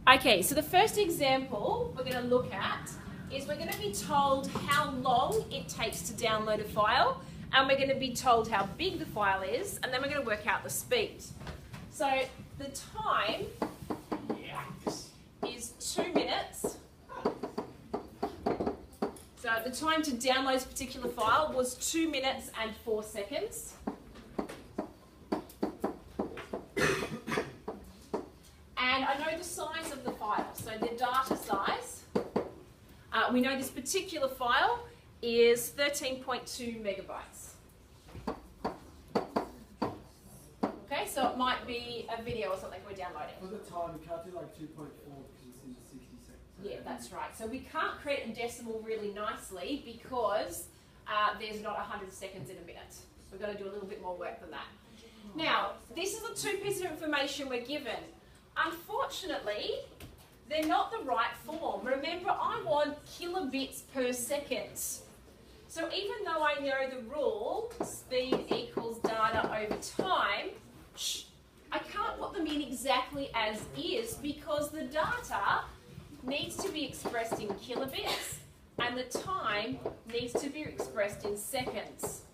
Okay, so the first example we're going to look at is we're going to be told how long it takes to download a file, and we're going to be told how big the file is, and then we're going to work out the speed. So the time is 2 minutes. So the time to download this particular file was 2 minutes and 4 seconds. And I know the size of the file, so the data size. We know this particular file is 13.2 megabytes. Okay, so it might be a video or something we're downloading. For the time, you can't do like 2.4 because it's in 60 seconds. Yeah, that's right. So we can't create a decimal really nicely because there's not 100 seconds in a minute. We've got to do a little bit more work than that. Now, this is the two pieces of information we're given. Unfortunately, they're not the right form. Remember, I want kilobits per second. So even though I know the rule, speed equals data over time, I can't put them in exactly as is because the data needs to be expressed in kilobits and the time needs to be expressed in seconds.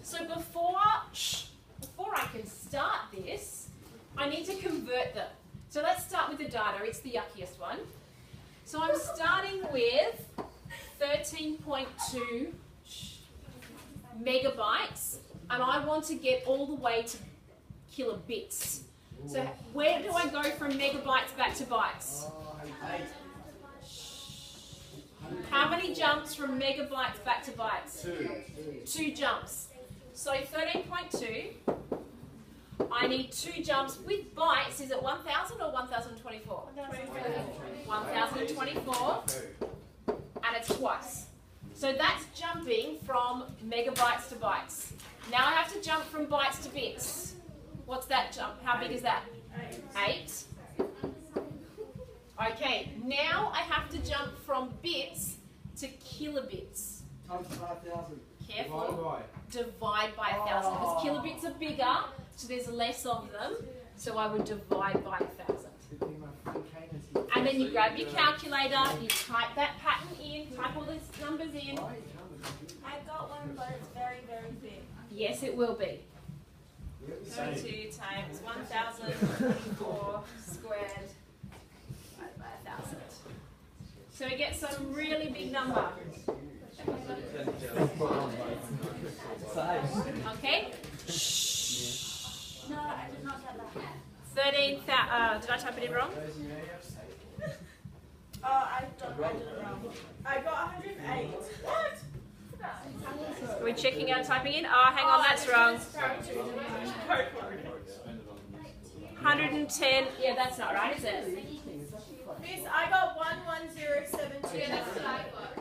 So before I can start this, I need to convert them. So let's start with the data. It's the yuckiest one. So I'm starting with 13.2 megabytes, and I want to get all the way to kilobits. So where do I go from megabytes back to bytes? How many jumps from megabytes back to bytes? Two jumps. So 13.2. I need 2 jumps with bytes. Is it 1000 or 1024? 1024. And it's twice. So that's jumping from megabytes to bytes. Now I have to jump from bytes to bits. What's that jump? How big is that? 8. Okay, now I have to jump from bits to kilobits. Times 5,000. Careful. Divide by 1,000 because kilobits are bigger, so there's less of them. So I would divide by 1,000. And then you grab your calculator, you type that pattern in, type all these numbers in. I've got one, but it's very, very big. Yes, it will be. 32 times 1,024 squared divided by 1,000. So we get some really big number. Okay? No, I did not get that. 13,000. Did I type it in wrong? I did it wrong. I got 108. What? Are we checking out typing in? Oh, hang on, that's wrong. 110. Yeah, that's not right, is it? Miss, I got 11072. Yeah, that's what I got.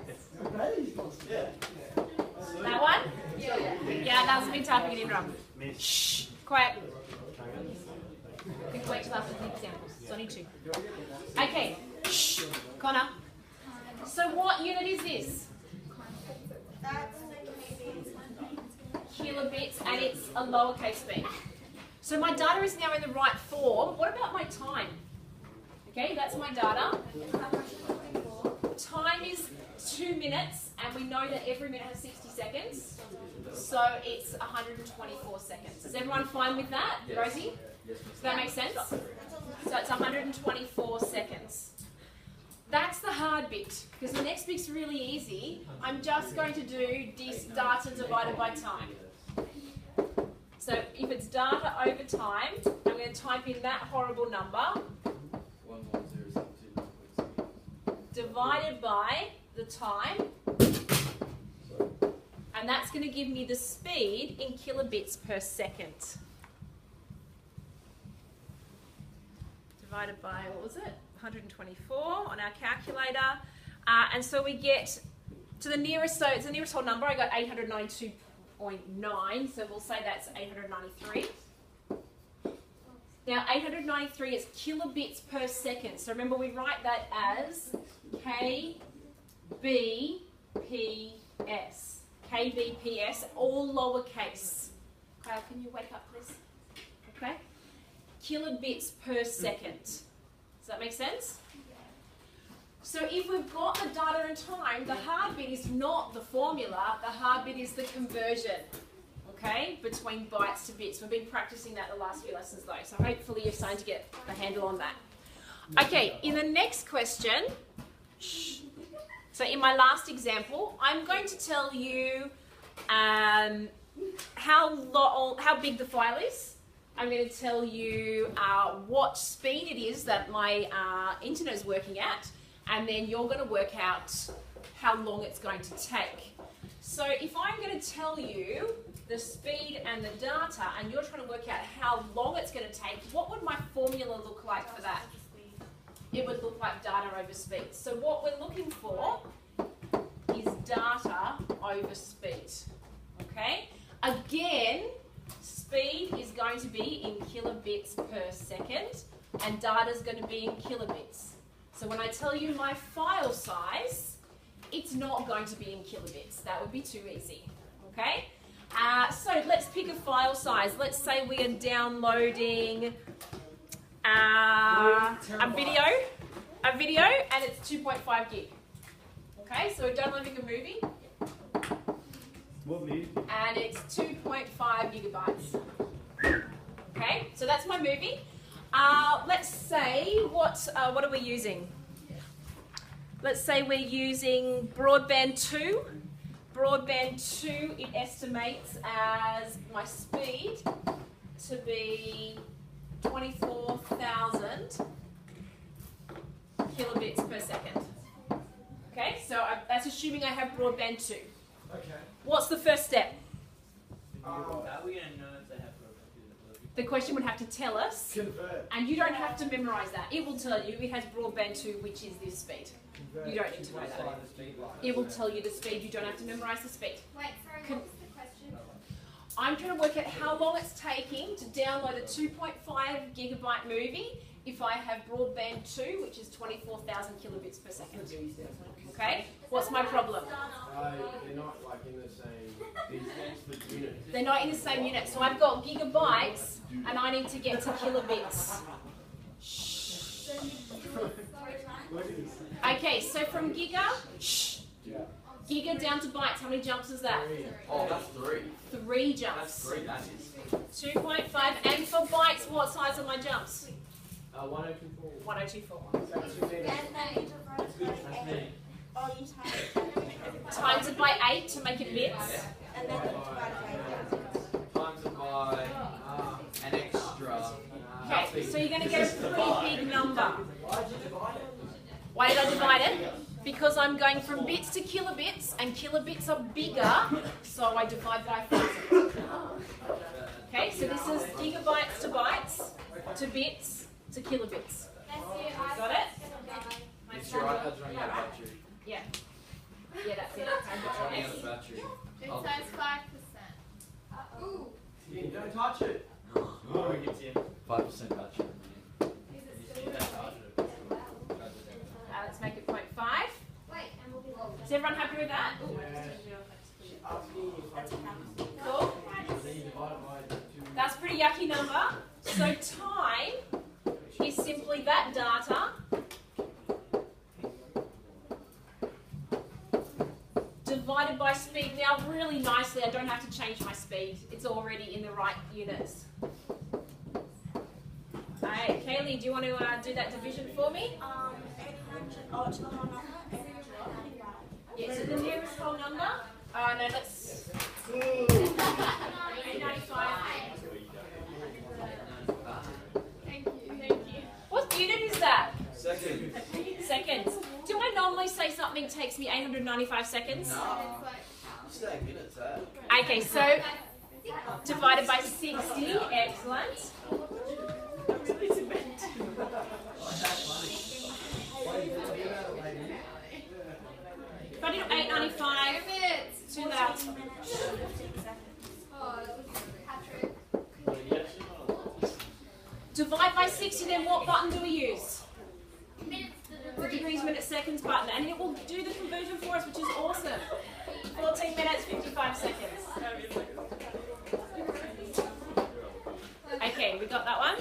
That one? Yeah, that's me typing it in wrong. Shh. Quiet. You can wait till after the examples. It's only 2. Okay. Shh. Connor. So what unit is this? That's the Kilobits, and it's a lowercase b. So my data is now in the right form. What about my time? Okay, that's my data. Time is 2 minutes, and we know that every minute has 60 seconds. So it's 124 seconds. Is everyone fine with that? Rosie? Does that make sense? So it's 124 seconds. That's the hard bit, because the next bit's really easy. I'm just going to do this data divided by time. So if it's data over time, I'm going to type in that horrible number divided by the time, and that's going to give me the speed in kilobits per second. Divided by, what was it? 124 on our calculator. And so we get to the nearest, so it's the nearest whole number. I got 892.9, so we'll say that's 893. Now 893 is kilobits per second. So remember, we write that as KBPS. KBPS, all lowercase. Kyle, can you wake up, please? Okay. Kilobits per second. So that make sense? So if we've got the data and time, the hard bit is not the formula, the hard bit is the conversion, okay, between bytes to bits. We've been practicing that the last few lessons though, so hopefully you're starting to get a handle on that. Okay, in the next question, so in my last example, I'm going to tell you how big the file is. I'm going to tell you what speed it is that my internet is working at, and then you're going to work out how long it's going to take. So if I'm going to tell you the speed and the data, and you're trying to work out how long it's going to take, what would my formula look like for that? It would look like data over speed. So what we're looking for is data over speed. Okay? Again, speed is going to be in kilobits per second, and data is going to be in kilobits. So when I tell you my file size, it's not going to be in kilobits. That would be too easy. Okay? So let's pick a file size. Let's say we are downloading a video, and it's 2.5 gig. Okay, so we're downloading a movie. What movie? And it's 2.5 gigabytes. Okay, so that's my movie. Let's say, what are we using? Let's say we're using Broadband 2. Broadband 2, it estimates as my speed to be 24,000 kilobits per second. Okay, so that's assuming I have Broadband 2. Okay. What's the first step? How are we going to know if they have broadband? The question would have to tell us, Convert. and you don't have to memorize that. It will tell you it has Broadband 2, which is this speed. You don't need to know that. It will tell you the speed. You don't have to memorize the speed. Wait, sorry, what was the question? I'm trying to work out how long it's taking to download a 2.5 gigabyte movie if I have Broadband 2, which is 24,000 kilobits per second. Okay? What's my problem? They're not like in the same unit. They're not in the same unit. So I've got gigabytes, and I need to get to kilobits. Okay, so from giga down to bytes, how many jumps is that? Oh, that's 3. 3 jumps. That's 3, that is. 2.5, and for bytes, what size are my jumps? 1024. 1024. That's 2 meters. That's me. Oh, you times Times it by 8 to make it bits. and then divide Times it by an extra. Okay, so you're going to get a pretty big number. Why did you divide it? Why did I divide it? Because I'm going from bits to kilobits, and kilobits are bigger, so I divide by 1,000. Okay, so this is gigabytes to bytes, to bits, to kilobits. Got it? It's your iPad's running out of battery. Yeah. Yeah, that's it. It's running out of battery. It says 5%. Ooh. Don't touch it. Oh, it gets in 5% battery. Is it still Let's make it 0.5. Wait, and we'll be low. Is everyone happy with that? Ooh. Asking if I can Cool. then you divide it by 2. That's a pretty yucky number. So time is simply that data divided by speed. Now really nicely, I don't have to change my speed. It's already in the right units. Alright, Kaylee, do you want to do that division for me? 800 to the whole number. 895. Yeah, so the nearest whole number. No, let's 895. Thank you. What unit is that? Second. Seconds. Do I normally say something takes me 895 seconds? It's like, You say minutes, eh? Okay, so divided by 60. Excellent. If I do 895 minutes. to that. Oh, Patrick. Divide by 60, then what button do we use? Minutes to The degrees, minutes, seconds button. And it will do the conversion for us, which is awesome. 14 minutes, 55 seconds. Okay, we got that one.